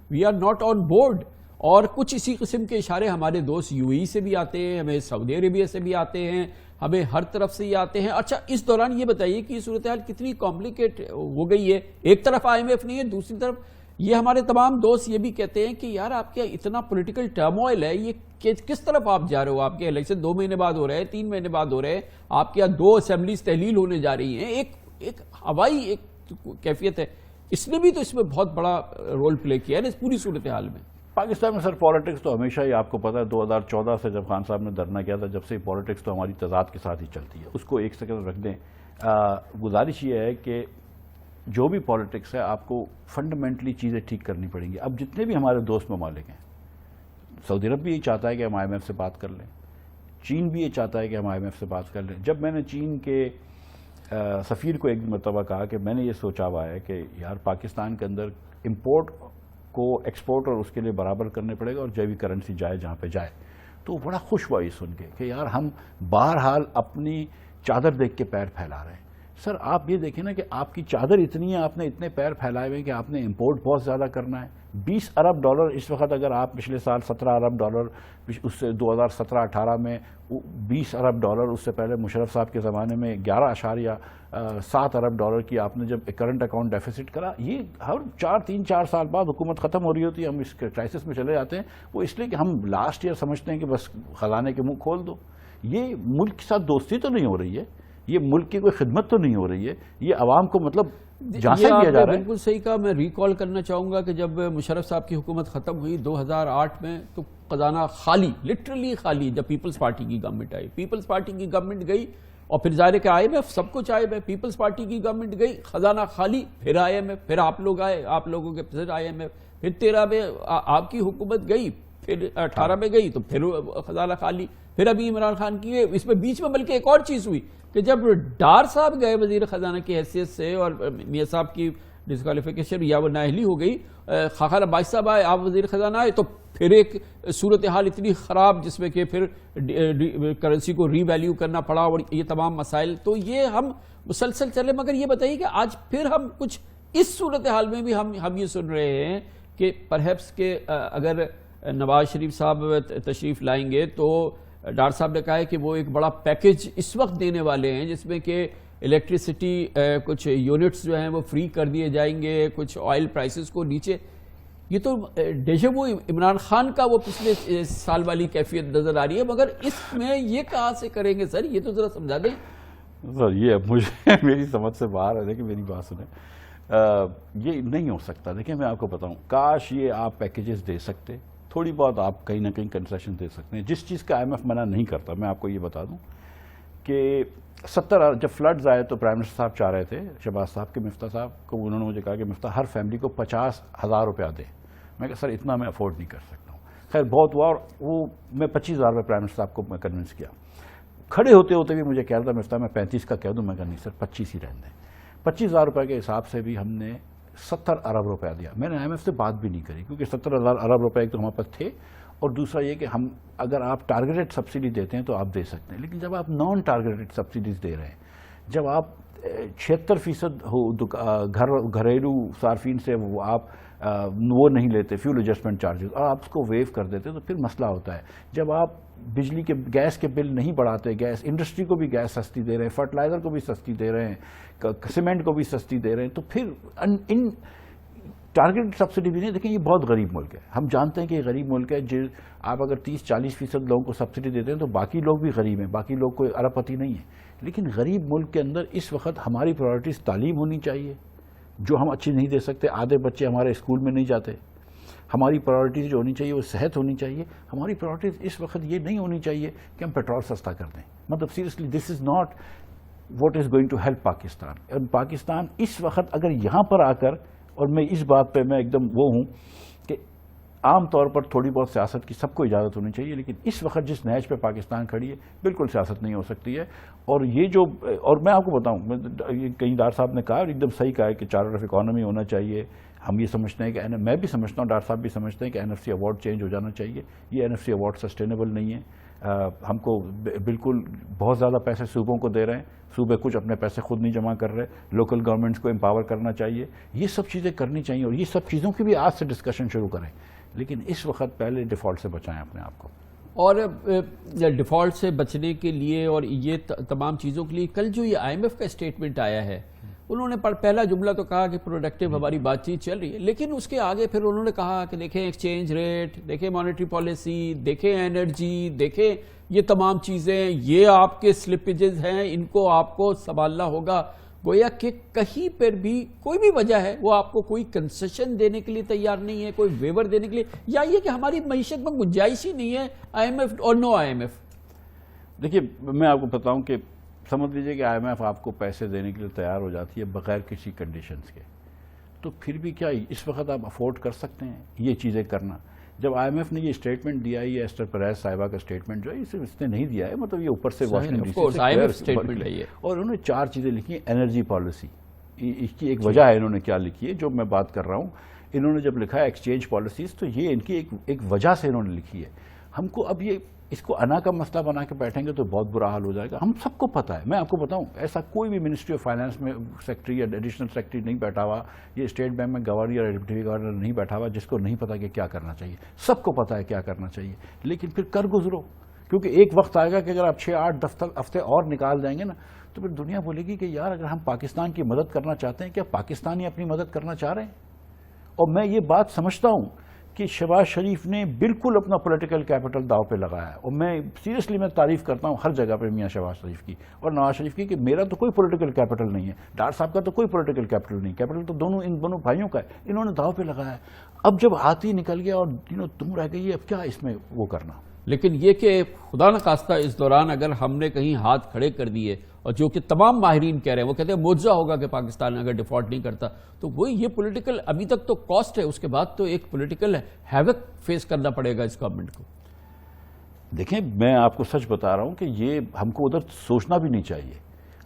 Speaker 1: we are not on board. اور کچھ اسی قسم کے اشارے ہمارے دوست یو ای سے بھی آتے ہیں، ہمیں سعودی عربیہ سے بھی آتے ہیں، ہمیں ہر طرف سے یہ آتے ہیں۔ اچھا، اس دوران یہ بتائیے کہ یہ صورتحال کتنی کمپلیکیٹ ہو گئی ہے۔ ایک طرف آئی ایم ایف نہیں ہے، دوسری طرف یہ ہمارے تمام دوست یہ بھی کہتے ہیں کہ یار آپ کیا اتنا پولیٹیکل ٹرموائل ہے، یہ کس طرف آپ جا رہے ہو؟ آپ کے الیکشن 2 مہینے بعد ہو رہے ہیں، 3 مہینے بعد ہو رہے ہیں، آپ کے 2 اسمبلیز تحلیل ہونے جا رہی ہیں، ایک ہوائی ایک کیفیت ہے۔ اس نے بھی تو اس میں بہت بڑا رول پلے کیا ہے نا اس پوری صورتحال میں۔
Speaker 3: پاکستان میں سر پالیٹکس تو ہمیشہ ہی آپ کو پتا ہے، 2014 سے جب خان صاحب نے دھرنا کیا تھا، جب سے پالیٹکس تو ہماری تضاد کے ساتھ ہی چلتی ہے، اس کو ایک سیکنڈ رکھ دیں۔ گزارش یہ ہے کہ جو بھی پالیٹکس ہے آپ کو فنڈامنٹلی چیزیں ٹھیک کرنی پڑیں گی۔ اب جتنے بھی ہمارے دوست ممالک ہیں، سعودی عرب بھی یہ چاہتا ہے کہ ہم آئی ایم ایف سے بات کر لیں، چین بھی یہ چاہتا ہے کہ ہم آئی ایم ایف سے بات کر لیں۔ جب میں نے چین کے سفیر کو ایک مرتبہ کہا کہ میں نے یہ سوچا ہوا ہے کہ یار پاکستان کے اندر امپورٹ کو ایکسپورٹ اور اس کے لیے برابر کرنے پڑے گا، اور جیوی کرنسی جائے جہاں پہ جائے، تو بڑا خوش ہوا یہ سن کے کہ یار ہم بہرحال اپنی چادر دیکھ کے پیر پھیلا رہے ہیں۔ سر آپ یہ دیکھیں نا کہ آپ کی چادر اتنی ہے، آپ نے اتنے پیر پھیلائے ہوئے کہ آپ نے امپورٹ بہت زیادہ کرنا ہے۔ 20 ارب ڈالر اس وقت، اگر آپ پچھلے سال 17 ارب ڈالر، اس سے 2017-18 میں 20 ارب ڈالر، اس سے پہلے مشرف صاحب کے زمانے میں 11.7 ارب ڈالر کی آپ نے جب کرنٹ اکاؤنٹ ڈیفیسٹ کرا، یہ ہر 3-4 سال بعد حکومت ختم ہو رہی ہوتی ہے، ہم اس کرائسس میں چلے جاتے ہیں۔ وہ اس لیے کہ ہم لاسٹ ایئر سمجھتے ہیں کہ بس خزانے کے منہ کھول دو۔ یہ ملک کے ساتھ دوستی تو نہیں ہو رہی ہے، یہ ملک کی کوئی خدمت تو نہیں ہو رہی ہے، یہ عوام کو مطلب جانچا دیا جا رہا ہے۔
Speaker 1: بالکل صحیح کہا۔ میں ریکال کرنا چاہوں گا کہ جب مشرف صاحب کی حکومت ختم ہوئی 2008 میں، تو خزانہ خالی، لٹرلی خالی۔ جب پیپلز پارٹی کی گورنمنٹ آئی، پیپلز پارٹی کی گورنمنٹ گئی، اور پھر ظاہر ہے کہ آئی ایم ایف سب کچھ آئے، پیپلز پارٹی کی گورنمنٹ گئی، خزانہ خالی، پھر آئی ایم ایف، پھر آپ لوگ آئے، آپ لوگوں کے پھر آئی ایم ایف، پھر 13 میں آپ کی حکومت گئی، پھر 18 میں گئی تو پھر خزانہ خالی، پھر ابھی عمران خان کی ہے. اس میں بیچ میں بلکہ ایک اور چیز ہوئی کہ جب ڈار صاحب گئے وزیر خزانہ کی حیثیت سے اور میاں صاحب کی ڈسکوالیفیکیشن یا وہ نااہلی ہو گئی، خاقان عباس صاحب آئے، آپ وزیر خزانہ آئے، تو پھر ایک صورتحال اتنی خراب جس میں کہ پھر کرنسی کو ری ویلیو کرنا پڑا اور یہ تمام مسائل. تو یہ ہم مسلسل چلے، مگر یہ بتائیے کہ آج پھر ہم کچھ اس صورتحال میں بھی ہم یہ سن رہے ہیں کہ پرہیپس کہ اگر نواز شریف صاحب تشریف لائیں گے تو ڈار صاحب نے کہا ہے کہ وہ ایک بڑا پیکج اس وقت دینے والے ہیں جس میں کہ الیکٹریسٹی کچھ یونٹس جو ہیں وہ فری کر دیے جائیں گے، کچھ آئل پرائسز کو نیچے. یہ تو ڈیجاوو عمران خان کا وہ پچھلے سال والی کیفیت نظر آ رہی ہے، مگر اس میں یہ کہاں سے کریں گے سر؟ یہ تو ذرا سمجھا دیں.
Speaker 3: سر یہ مجھے میری سمجھ سے باہر ہے. دیکھیں میری بات سنیں، یہ نہیں ہو سکتا. دیکھیں میں آپ کو بتاؤں، کاش یہ آپ پیکیجز دے سکتے، تھوڑی بہت آپ کہیں نہ کہیں کنسیشن دے سکتے ہیں. جس چیز کا آئی ایم ایف منع نہیں کرتا، میں آپ کو یہ بتا دوں کہ 70 جب فلڈز آئے تو پرائم منسٹر صاحب چاہ رہے تھے شہباز صاحب کے مفتاح صاحب کو، انہوں نے مجھے کہا کہ مفتاح ہر فیملی کو 50,000 روپیہ دے. میں کہا سر اتنا میں افورڈ نہیں کر سکتا ہوں. خیر بہت ہوا اور وہ میں 25,000 روپے پرائم منسٹر صاحب کو میں کنونس کیا. کھڑے ہوتے ہوتے بھی مجھے کہہ رہا تھا مفتاح میں 35 کا کہہ دوں. میں کہا نہیں سر 25 ہی رہنے دیں. 25,000 روپے کے حساب سے بھی ہم نے 70 ارب روپیہ دیا. میں نے آئی ایم ایف سے بات بھی نہیں کری کیونکہ 70 ارب روپے ایک تو ہمارے پاس تھے، اور دوسرا یہ کہ ہم اگر آپ ٹارگیٹڈ سبسڈی دیتے ہیں تو آپ دے سکتے ہیں، لیکن جب آپ نان ٹارگیٹڈ سبسڈیز دے رہے ہیں، جب آپ 76% گھریلو صارفین سے وہ نہیں لیتے فیول ایڈجسٹمنٹ چارجز اور آپ اس کو ویو کر دیتے تو پھر مسئلہ ہوتا ہے. جب آپ بجلی کے گیس کے بل نہیں بڑھاتے، گیس انڈسٹری کو بھی گیس سستی دے رہے ہیں، فرٹیلائزر کو بھی سستی دے رہے ہیں، سیمنٹ کو بھی سستی دے رہے ہیں، تو پھر ان ٹارگیٹ سبسڈی بھی نہیں. دیکھیں یہ بہت غریب ملک ہے، ہم جانتے ہیں کہ یہ غریب ملک ہے. آپ اگر 30-40% لوگوں کو سبسڈی دیتے ہیں تو باقی لوگ بھی غریب ہیں، باقی لوگ کوئی ارب پتی نہیں ہے. لیکن غریب ملک کے اندر اس وقت ہماری پرائرٹیز تعلیم ہونی چاہیے جو ہم اچھی نہیں دے سکتے. آدھے بچے ہمارے اسکول میں نہیں جاتے. ہماری پرائرٹیز جو ہونی چاہیے وہ صحت ہونی چاہیے. ہماری پرائرٹیز اس وقت یہ نہیں ہونی چاہیے کہ ہم پیٹرول سستا کر دیں. مطلب seriously this is not what is going to help Pakistan. Pakistan اس وقت اگر یہاں پر آ کر، اور میں اس بات پہ میں ایک دم وہ ہوں کہ عام طور پر تھوڑی بہت سیاست کی سب کو اجازت ہونی چاہیے، لیکن اس وقت جس نہج پہ پاکستان کھڑی ہے بالکل سیاست نہیں ہو سکتی ہے. اور یہ جو، اور میں آپ کو بتاؤں، کہیں ڈار صاحب نے کہا اور ایک دم صحیح کہا ہے کہ چارٹر آف اکانومی ہونا چاہیے. ہم یہ سمجھتے ہیں کہ میں بھی سمجھتا ہوں، ڈار صاحب بھی سمجھتے ہیں کہ N F C award change ہو جانا چاہیے. یہ N F C award sustainable نہیں ہے. ہم کو بالکل بہت زیادہ پیسے صوبوں کو دے رہے ہیں، صوبے کچھ اپنے پیسے خود نہیں جمع کر رہے. لوکل گورنمنٹس کو امپاور کرنا چاہیے. یہ سب چیزیں کرنی چاہیے اور یہ سب چیزوں کی بھی آج سے ڈسکشن شروع کریں. لیکن اس وقت پہلے ڈیفالٹ سے بچائیں اپنے آپ کو.
Speaker 1: اور ڈیفالٹ سے بچنے کے لیے اور یہ تمام چیزوں کے لیے کل جو یہ آئی ایم ایف کا اسٹیٹمنٹ آیا ہے، انہوں نے پہلا جملہ تو کہا کہ پروڈکٹیو ہماری بات چیت چل رہی ہے، لیکن اس کے آگے پھر انہوں نے کہا کہ دیکھیں ایکسچینج ریٹ، دیکھیں مانیٹری پالیسی، دیکھیں انرجی، دیکھیں یہ تمام چیزیں، یہ آپ کے سلپیجز ہیں، ان کو آپ کو سنبھالنا ہوگا. گویا کہ کہیں پر بھی کوئی بھی وجہ ہے وہ آپ کو کوئی کنسیشن دینے کے لیے تیار نہیں ہے، کوئی ویور دینے کے لیے، یا یہ کہ ہماری معیشت میں گنجائش ہی نہیں ہے آئی ایم ایف اور نو آئی ایم ایف.
Speaker 3: دیکھیے میں آپ کو بتاؤں کہ سمجھ لیجئے کہ آئی ایم ایف آپ کو پیسے دینے کے لیے تیار ہو جاتی ہے بغیر کسی کنڈیشنز کے، تو پھر بھی کیا اس وقت آپ افورڈ کر سکتے ہیں یہ چیزیں کرنا؟ جب آئی ایم ایف نے یہ اسٹیٹمنٹ دیا ہے، یہ ایسٹر پریز صاحبہ کا اسٹیٹمنٹ جو ہے اس نے نہیں دیا ہے، مطلب یہ اوپر سے واشنگٹن ڈی سی سے، اور انہوں نے 4 چیزیں لکھی ہیں. انرجی پالیسی، اس کی ایک وجہ ہے انہوں نے کیا لکھی ہے جو میں بات کر رہا ہوں. انہوں نے جب لکھا ہے ایکسچینج پالیسیز تو یہ ان کی ایک وجہ سے انہوں نے لکھی ہے. ہم کو اب یہ اس کو انا کا مسئلہ بنا کے بیٹھیں گے تو بہت برا حال ہو جائے گا. ہم سب کو پتہ ہے، میں آپ کو بتاؤں ایسا کوئی بھی منسٹری آف فائنانس میں سیکٹری یا ایڈیشنل سیکٹری نہیں بیٹھا ہوا، یہ اسٹیٹ بینک میں گورنر یا ڈپٹی گورنر نہیں بیٹھا ہوا جس کو نہیں پتا کہ کیا کرنا چاہیے. سب کو پتا ہے کیا کرنا چاہیے، لیکن پھر کر گزرو، کیونکہ ایک وقت آئے گا کہ اگر آپ 6-8 ہفتے اور نکال دیں گے نا تو پھر دنیا بولے گی کہ یار اگر ہم پاکستان کی مدد کرنا چاہتے ہیں، کیا پاکستانی اپنی مدد کرنا چاہ رہے ہیں؟ اور میں یہ بات سمجھتا ہوں کہ شہباز شریف نے بالکل اپنا پولیٹیکل کیپٹل داؤ پہ لگایا ہے، اور میں سیریسلی میں تعریف کرتا ہوں ہر جگہ پہ میاں شہباز شریف کی اور نواز شریف کی کہ میرا تو کوئی پولیٹیکل کیپٹل نہیں ہے، ڈار صاحب کا تو کوئی پولیٹیکل کیپٹل نہیں، کیپٹل تو ان دونوں بھائیوں کا ہے، انہوں نے داؤ پہ لگایا ہے. اب جب ہاتھ ہی نکل گیا اور تم رہ گئی، اب کیا اس میں وہ کرنا؟
Speaker 1: لیکن یہ کہ خدا نخواستہ اس دوران اگر ہم نے کہیں ہاتھ کھڑے کر دیے، اور جو کہ تمام ماہرین کہہ رہے ہیں، وہ کہتے ہیں معجزہ ہوگا کہ پاکستان اگر ڈیفالٹ نہیں کرتا، تو وہی یہ پولیٹیکل ابھی تک تو کاسٹ ہے، اس کے بعد تو ایک پولیٹیکل ہیوک فیس کرنا پڑے گا اس گورنمنٹ کو۔
Speaker 3: دیکھیں میں آپ کو سچ بتا رہا ہوں کہ یہ ہم کو ادھر سوچنا بھی نہیں چاہیے۔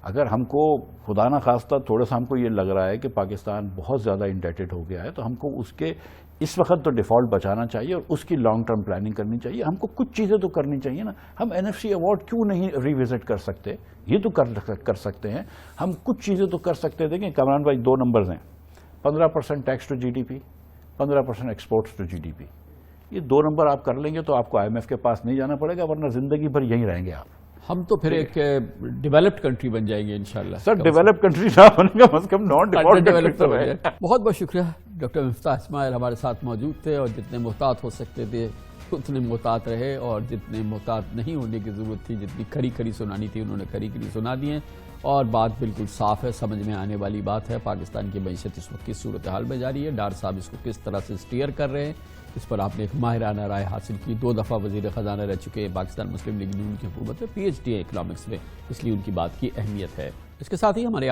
Speaker 3: اگر ہم کو خدا نہ خواستہ تھوڑا سا ہم کو یہ لگ رہا ہے کہ پاکستان بہت زیادہ انڈیٹڈ ہو گیا ہے، تو ہم کو اس کے اس وقت تو ڈیفالٹ بچانا چاہیے اور اس کی لانگ ٹرم پلاننگ کرنی چاہیے۔ ہم کو کچھ چیزیں تو کرنی چاہیے نا۔ ہم NFC ایوارڈ کیوں نہیں ریوزٹ کر سکتے؟ یہ تو کر سکتے ہیں، ہم کچھ چیزیں تو کر سکتے ہیں۔ دیکھیں کامران بھائی، 2 نمبرز ہیں، 15% tax to GDP، 15% exports to GDP۔ یہ 2 نمبر آپ کر لیں گے تو آپ کو IMF کے پاس نہیں جانا پڑے گا، ورنہ زندگی بھر یہیں رہیں گے آپ۔
Speaker 1: ہم تو پھر ایک ڈیولپڈ کنٹری بن جائیں گے انشاءاللہ۔
Speaker 3: سر ڈیولپ کنٹری نہ بنے گا، کم از کم نان ڈیولپڈ کنٹری۔
Speaker 1: بہت بہت شکریہ ڈاکٹر مفتاح اسماعیل ہمارے ساتھ موجود تھے، اور جتنے محتاط ہو سکتے تھے اتنے محتاط رہے، اور جتنے محتاط نہیں ہونے کی ضرورت تھی، جتنی کھری کھری سنانی تھی انہوں نے کھری کھری سنا دی ہیں، اور بات بالکل صاف ہے، سمجھ میں آنے والی بات ہے۔ پاکستان کی معیشت اس وقت کس صورتحال میں جاری ہے، ڈار صاحب اس کو کس طرح سے اسٹیئر کر رہے ہیں، اس پر آپ نے ایک ماہرانہ رائے حاصل کی۔ 2 دفعہ وزیر خزانہ رہ چکے ہیں پاکستان مسلم لیگ نون کی حکومت میں، PhD ہے اکنامکس میں، اس لیے ان کی بات کی اہمیت ہے۔ اس کے ساتھ ہی ہمارے